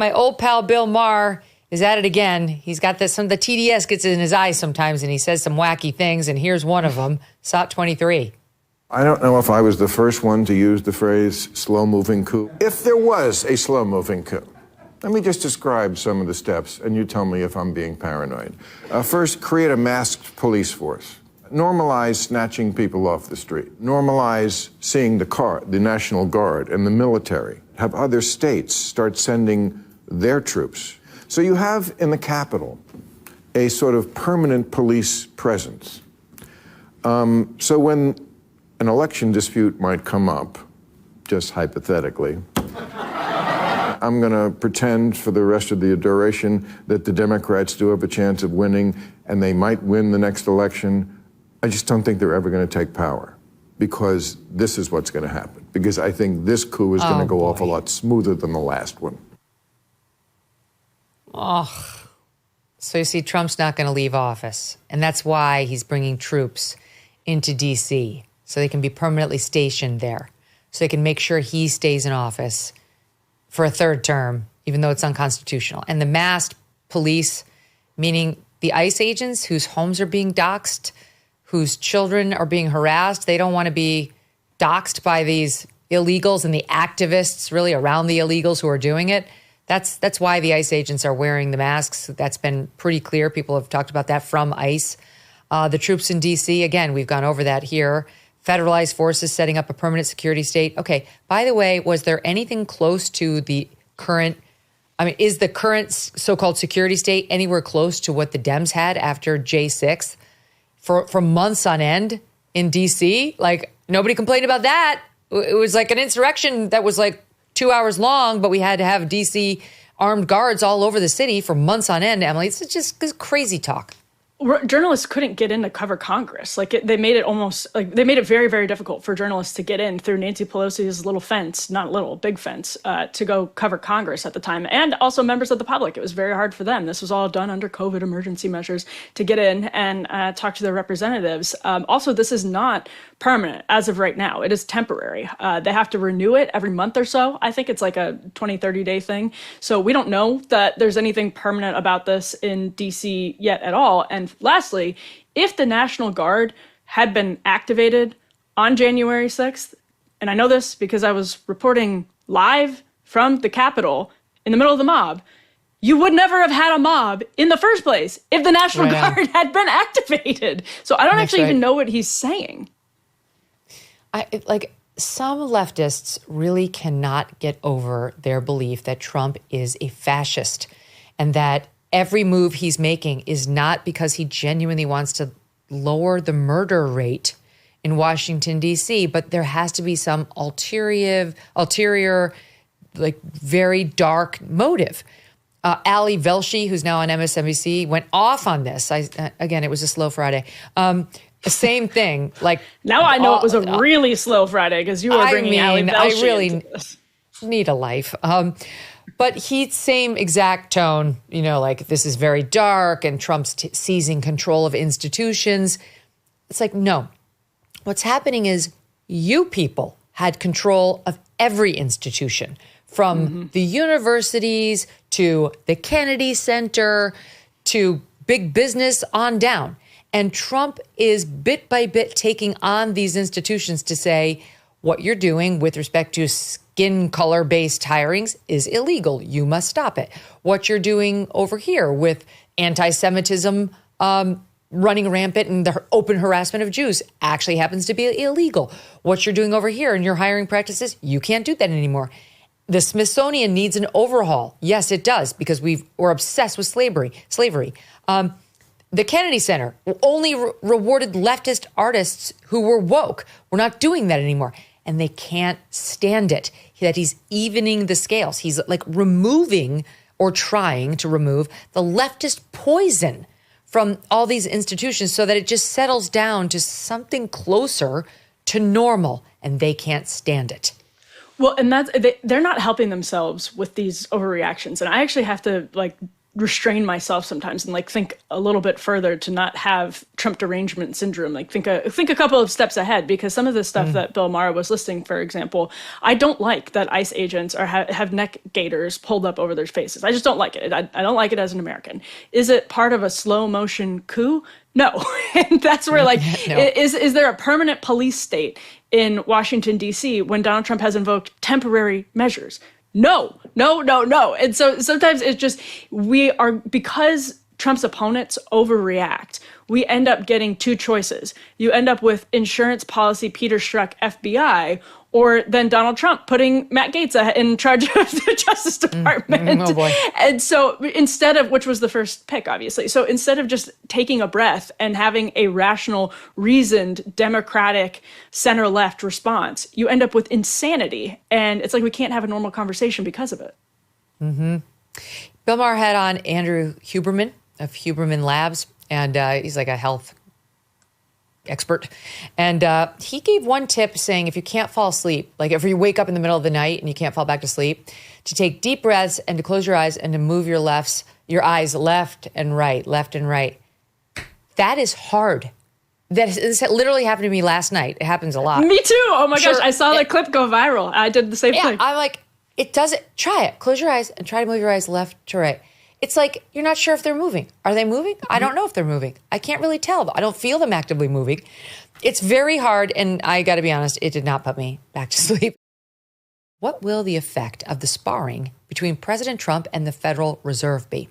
my old pal Bill Maher is at it again. He's got this, the TDS gets in his eyes sometimes, and he says some wacky things, and here's one of them, SOT 23. I don't know if I was the first one to use the phrase slow-moving coup. If there was a slow-moving coup, let me just describe some of the steps, and you tell me if I'm being paranoid. First, create a masked police force. Normalize snatching people off the street. Normalize seeing the National Guard and the military. Have other states start sending their troops. So you have in the Capitol a sort of permanent police presence. So when an election dispute might come up, just hypothetically, I'm going to pretend for the rest of the duration that the Democrats do have a chance of winning, and they might win the next election. I just don't think they're ever going to take power, because this is what's going to happen. Because I think this coup is going to go off a lot smoother than the last one. Oh, so you see, Trump's not going to leave office. And that's why he's bringing troops into D.C. so they can be permanently stationed there, so they can make sure he stays in office for a third term, even though it's unconstitutional. And the masked police, meaning the ICE agents whose homes are being doxxed, whose children are being harassed, they don't want to be doxxed by these illegals and the activists really around the illegals who are doing it. That's why the ICE agents are wearing the masks. That's been pretty clear. People have talked about that from ICE. The troops in D.C., again, we've gone over that here. Federalized forces setting up a permanent security state. Okay, by the way, was there anything close to the current, is the current so-called security state anywhere close to what the Dems had after J6 for months on end in D.C.? Like, nobody complained about that. It was like an insurrection that was like 2 hours long, but we had to have D.C. armed guards all over the city for months on end, Emily. It's just crazy talk. Journalists couldn't get in to cover Congress. They made it very, very difficult for journalists to get in through Nancy Pelosi's little fence, not little, big fence, to go cover Congress at the time. And also members of the public. It was very hard for them. This was all done under COVID emergency measures to get in and talk to their representatives. Also, this is not permanent as of right now. It is temporary. They have to renew it every month or so. I think it's like a 20, 30-day thing. So we don't know that there's anything permanent about this in D.C. yet at all. And lastly, if the National Guard had been activated on January 6th, and I know this because I was reporting live from the Capitol in the middle of the mob, you would never have had a mob in the first place if the National Guard had been activated. So I don't actually even know what he's saying. Some leftists really cannot get over their belief that Trump is a fascist and that every move he's making is not because he genuinely wants to lower the murder rate in Washington, D.C., but there has to be some ulterior, very dark motive. Ali Velshi, who's now on MSNBC, went off on this. Again, it was a slow Friday. Same thing. Now I know it was a really slow Friday because you were bringing Ali Velshi. I really need a life. But he's same exact tone, this is very dark and Trump's seizing control of institutions. It's like, no. What's happening is you people had control of every institution, from the universities to the Kennedy Center to big business on down. And Trump is bit by bit taking on these institutions to say, what you're doing with respect to skin color-based hirings is illegal. You must stop it. What you're doing over here with anti-Semitism running rampant and the open harassment of Jews actually happens to be illegal. What you're doing over here in your hiring practices, you can't do that anymore. The Smithsonian needs an overhaul. Yes, it does, because we're obsessed with slavery. The Kennedy Center only rewarded leftist artists who were woke. We're not doing that anymore. And they can't stand it, that he's evening the scales. He's removing or trying to remove the leftist poison from all these institutions so that it just settles down to something closer to normal, and they can't stand it. Well, and they're not helping themselves with these overreactions. And I actually have to restrain myself sometimes and like think a little bit further to not have Trump derangement syndrome, like think a couple of steps ahead, because some of the stuff that Bill Maher was listing, for example, I don't like that ICE agents have neck gaiters pulled up over their faces. I just don't like it. I don't like it as an American. Is it part of a slow motion coup? No. And that's where like, No. is there a permanent police state in Washington, D.C. when Donald Trump has invoked temporary measures? No. And so sometimes it's just, because Trump's opponents overreact, we end up getting two choices. You end up with insurance policy Peter Strzok FBI, or then Donald Trump putting Matt Gaetz in charge of the Justice Department. Oh boy. And so instead of, which was the first pick, obviously, so instead of just taking a breath and having a rational, reasoned, democratic, center-left response, you end up with insanity. And it's like we can't have a normal conversation because of it. Bill Maher had on Andrew Huberman of Huberman Labs, and he's like a health expert. And he gave one tip saying if you can't fall asleep, like if you wake up in the middle of the night and you can't fall back to sleep, to take deep breaths and to close your eyes and to move your eyes left and right. That is hard. This literally happened to me last night. It happens a lot. Me too. Oh my gosh. I saw that clip go viral. I did the same thing. I'm like, it doesn't. Try it. Close your eyes and try to move your eyes left to right. It's like you're not sure if they're moving. Are they moving? I don't know if they're moving. I can't really tell. I don't feel them actively moving. It's very hard, and I got to be honest, it did not put me back to sleep. What will the effect of the sparring between President Trump and the Federal Reserve be?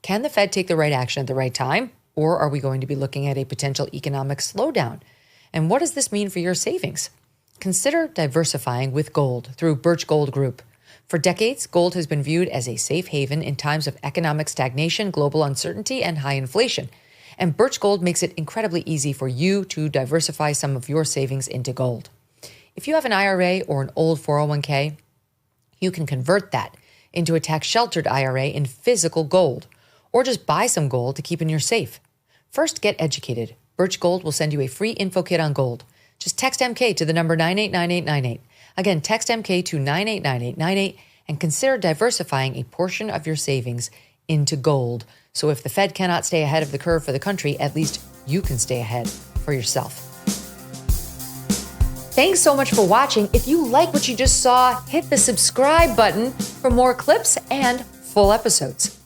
Can the Fed take the right action at the right time, or are we going to be looking at a potential economic slowdown? And what does this mean for your savings? Consider diversifying with gold through Birch Gold Group. For decades, gold has been viewed as a safe haven in times of economic stagnation, global uncertainty, and high inflation. And Birch Gold makes it incredibly easy for you to diversify some of your savings into gold. If you have an IRA or an old 401k, you can convert that into a tax-sheltered IRA in physical gold, or just buy some gold to keep in your safe. First, get educated. Birch Gold will send you a free info kit on gold. Just text MK to the number 989898. Again, text MK to 989898 and consider diversifying a portion of your savings into gold. So if the Fed cannot stay ahead of the curve for the country, at least you can stay ahead for yourself. Thanks so much for watching. If you like what you just saw, hit the subscribe button for more clips and full episodes.